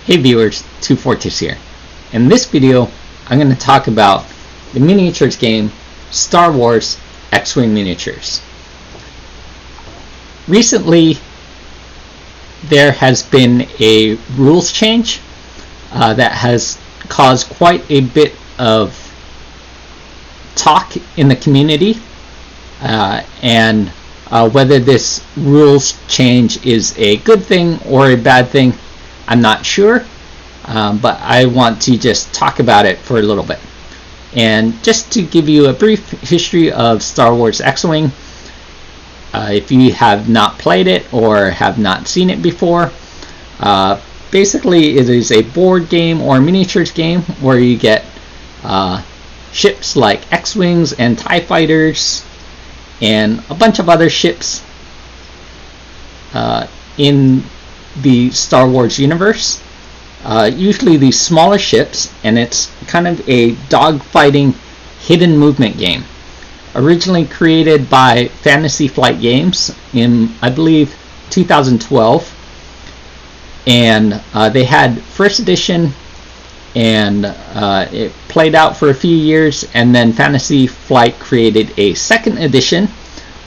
Hey viewers, 2Fortis here. In this video, I'm going to talk about the miniatures game Star Wars X-Wing Miniatures. Recently, there has been a rules change that has caused quite a bit of talk in the community, and whether this rules change is a good thing or a bad thing, I'm not sure, but I want to just talk about it for a little bit. And just to give you a brief history of Star Wars X-Wing, if you have not played it or have not seen it before, basically it is a board game or miniatures game where you get ships like X-Wings and TIE Fighters and a bunch of other ships in the Star Wars universe, usually these smaller ships, and it's kind of a dogfighting hidden movement game. Originally created by Fantasy Flight Games in, I believe, 2012, and they had first edition, and it played out for a few years, and then Fantasy Flight created a second edition,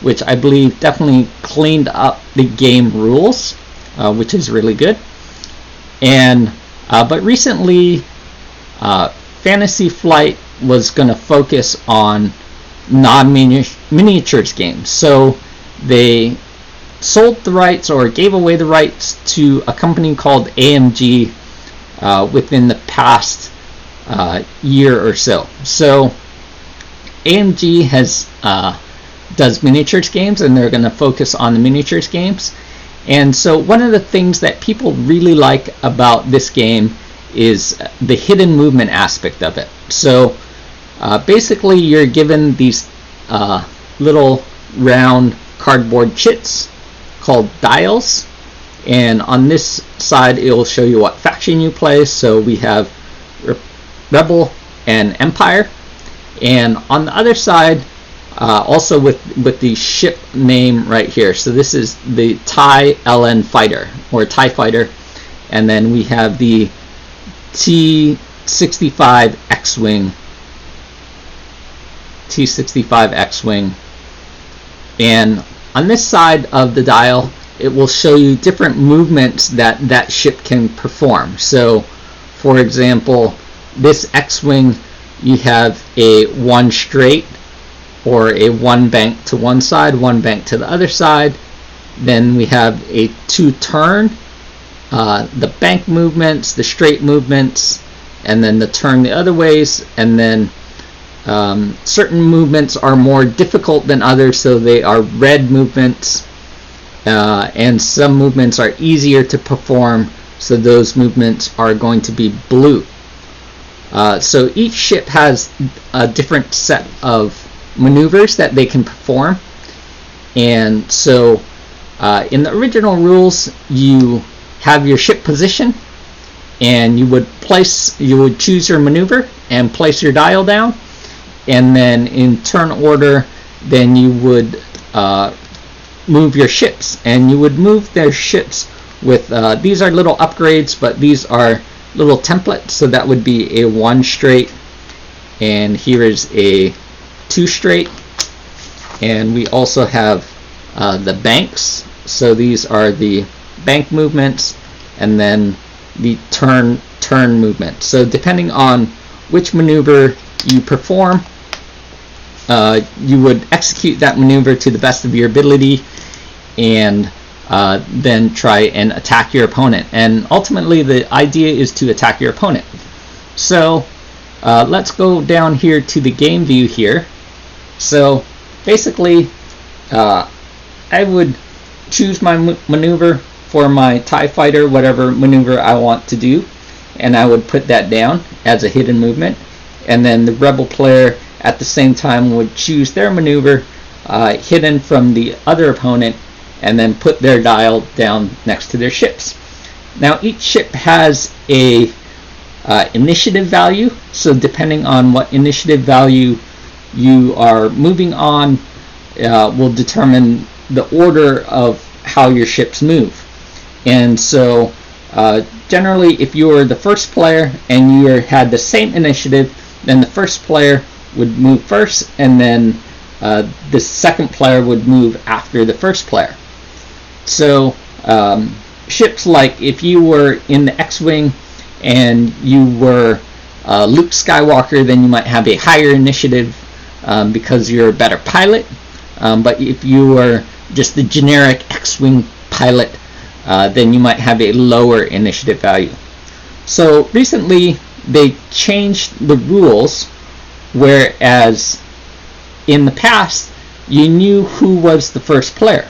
which I believe definitely cleaned up the game rules, which is really good. And but recently, Fantasy Flight was going to focus on non-miniatures games, so they sold the rights or gave away the rights to a company called AMG within the past year or so. So AMG has does miniatures games, and they're going to focus on the miniatures games. And so one of the things that people really like about this game is the hidden movement aspect of it. So basically you're given these little round cardboard chits called dials, and on this side it will show you what faction you play. So we have Rebel and Empire, and on the other side also with the ship name right here. So this is the TIE LN Fighter or TIE Fighter, and then we have the T65 X-Wing, and on this side of the dial it will show you different movements that that ship can perform. So for example, this X-Wing, you have a one straight or a one bank to one side, one bank to the other side. Then we have a two turn, the bank movements, the straight movements, and then the turn the other ways. And then certain movements are more difficult than others, so they are red movements, and some movements are easier to perform, so those movements are going to be blue. So each ship has a different set of maneuvers that they can perform. And so in the original rules, you have your ship position, and you would choose your maneuver and place your dial down, and then in turn order then you would move your ships, and you would move their ships with these are little upgrades, but these are little templates. So that would be a one straight, and here is a two straight, and we also have the banks. So these are the bank movements, and then the turn movement. So depending on which maneuver you perform, you would execute that maneuver to the best of your ability, and then try and attack your opponent. And ultimately the idea is to attack your opponent. So let's go down here to the game view here. So basically I would choose my maneuver for my TIE Fighter, whatever maneuver I want to do, and I would put that down as a hidden movement. And then the Rebel player at the same time would choose their maneuver hidden from the other opponent, and then put their dial down next to their ships. Now each ship has a initiative value, so depending on what initiative value you are moving on will determine the order of how your ships move. And so Generally, if you were the first player and you had the same initiative, then the first player would move first, and then the second player would move after the first player. So ships like if you were in the X-Wing and you were Luke Skywalker, then you might have a higher initiative because you're a better pilot. But if you were just the generic X-Wing pilot, then you might have a lower initiative value. So recently they changed the rules, whereas in the past you knew who was the first player.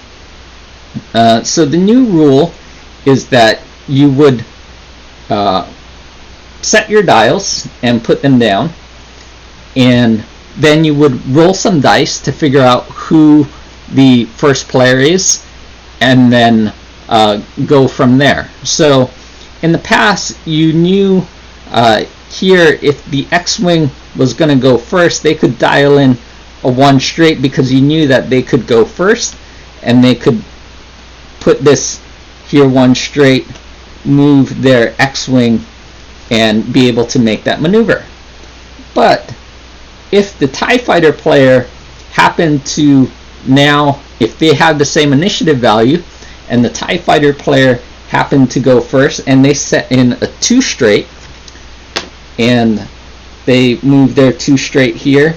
So the new rule is that you would set your dials and put them down, and then you would roll some dice to figure out who the first player is, and then go from there. So in the past you knew here if the X-Wing was going to go first, they could dial in a 1 straight because you knew that they could go first, and they could put this here 1 straight, move their X-Wing, and be able to make that maneuver. But if the TIE Fighter player happened to now, if they have the same initiative value, and the TIE Fighter player happened to go first, and they set in a 2 straight, and they move their 2 straight here,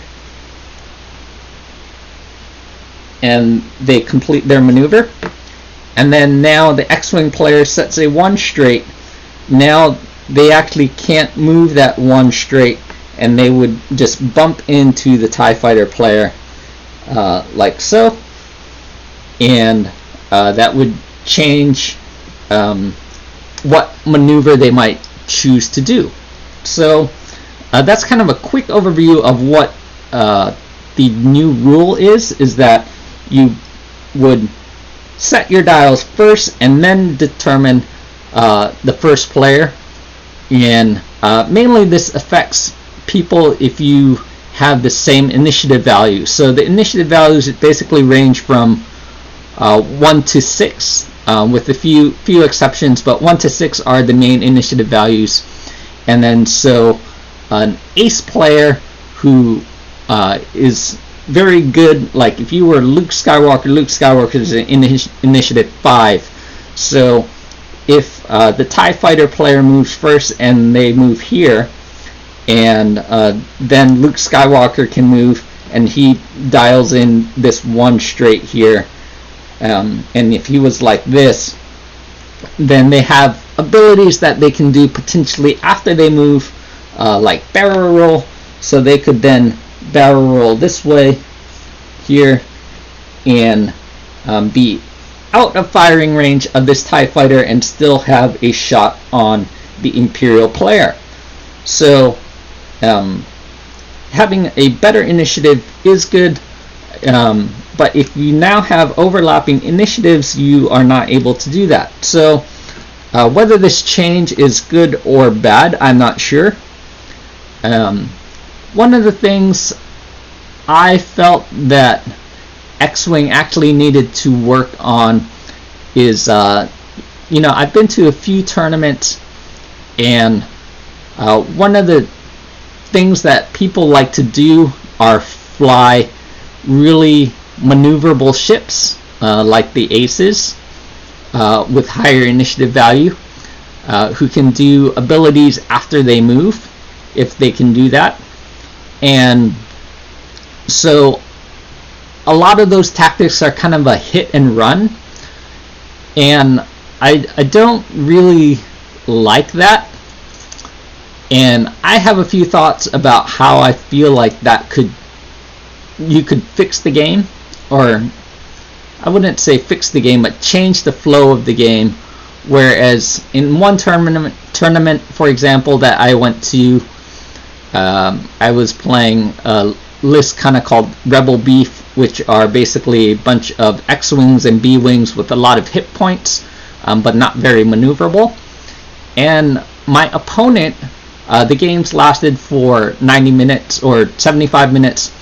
and they complete their maneuver, and then now the X-Wing player sets a 1 straight, now they actually can't move that 1 straight, and they would just bump into the TIE Fighter player like so, and that would change what maneuver they might choose to do. So that's kind of a quick overview of what the new rule is that you would set your dials first and then determine the first player, and mainly this affects people if you have the same initiative value. So the initiative values basically range from 1 to 6 with a few exceptions, but 1 to 6 are the main initiative values. And then so an ace player who is very good, like if you were Luke Skywalker is in initiative 5. So if the TIE Fighter player moves first and they move here, and then Luke Skywalker can move and he dials in this 1 straight here, and if he was like this, then they have abilities that they can do potentially after they move, like barrel roll, so they could then barrel roll this way here and be out of firing range of this TIE Fighter and still have a shot on the Imperial player. So having a better initiative is good, but if you now have overlapping initiatives, you are not able to do that. So whether this change is good or bad, I'm not sure. One of the things I felt that X-Wing actually needed to work on is, I've been to a few tournaments, and one of the things that people like to do are fly really maneuverable ships, like the aces, with higher initiative value, who can do abilities after they move, if they can do that. And so a lot of those tactics are kind of a hit and run, and I don't really like that. And I have a few thoughts about how I feel like that you could fix the game, or I wouldn't say fix the game, but change the flow of the game. Whereas in one tournament, for example, that I went to, I was playing a list kind of called Rebel Beef, which are basically a bunch of X-Wings and B-Wings with a lot of hit points, but not very maneuverable. And my opponent, the games lasted for 90 minutes or 75 minutes,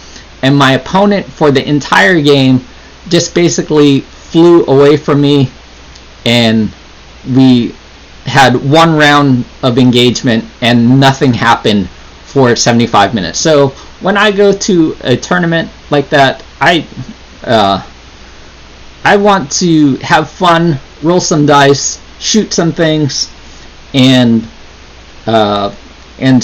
and my opponent for the entire game just basically flew away from me, and we had one round of engagement and nothing happened for 75 minutes. So when I go to a tournament like that, I want to have fun, roll some dice, shoot some things, and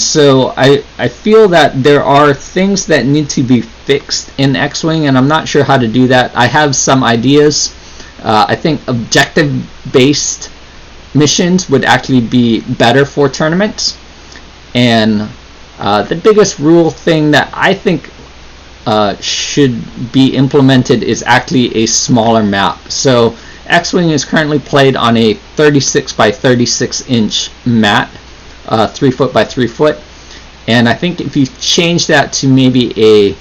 so I feel that there are things that need to be fixed in X-Wing, and I'm not sure how to do that. I have some ideas. I think objective-based missions would actually be better for tournaments, and the biggest rule thing that I think should be implemented is actually a smaller map. So X-Wing is currently played on a 36 by 36 inch mat, 3 foot by 3 foot, and I think if you change that to maybe a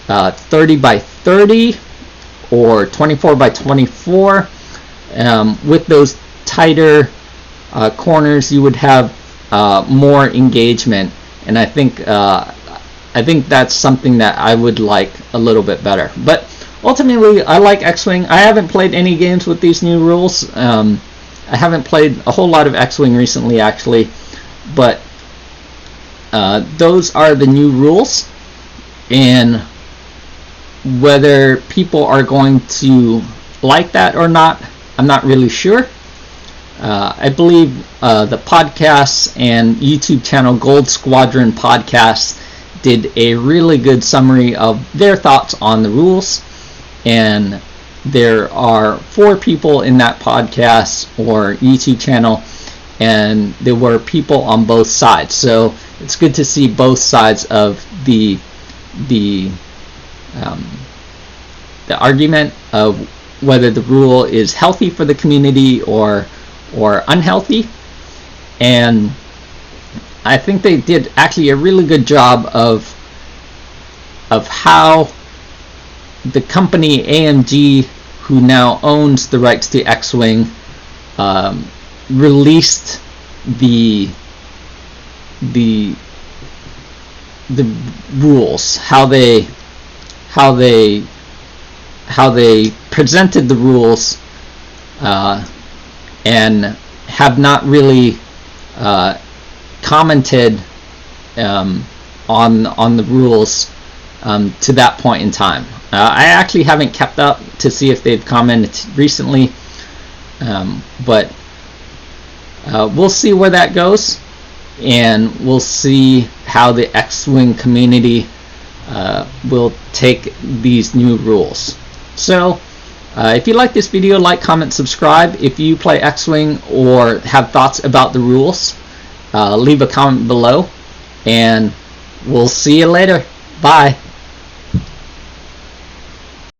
30 by 30 or 24 by 24, with those tighter corners, you would have more engagement, and I think that's something that I would like a little bit better. But ultimately, I like X-Wing. I haven't played any games with these new rules. I haven't played a whole lot of X-Wing recently, actually, but those are the new rules, and whether people are going to like that or not, I'm not really sure. I believe the podcasts and YouTube channel Gold Squadron Podcasts did a really good summary of their thoughts on the rules, and there are 4 people in that podcast or YouTube channel, and there were people on both sides, so it's good to see both sides of the argument of whether the rule is healthy for the community or unhealthy. And I think they did actually a really good job of how the company AMG, who now owns the rights to X-Wing, released the rules, how they presented the rules, and have not really commented on the rules to that point in time. I actually haven't kept up to see if they've commented recently, but we'll see where that goes, and we'll see how the X-Wing community will take these new rules. So if you like this video, like, comment, subscribe. If you play X-Wing or have thoughts about the rules, leave a comment below, and we'll see you later. Bye.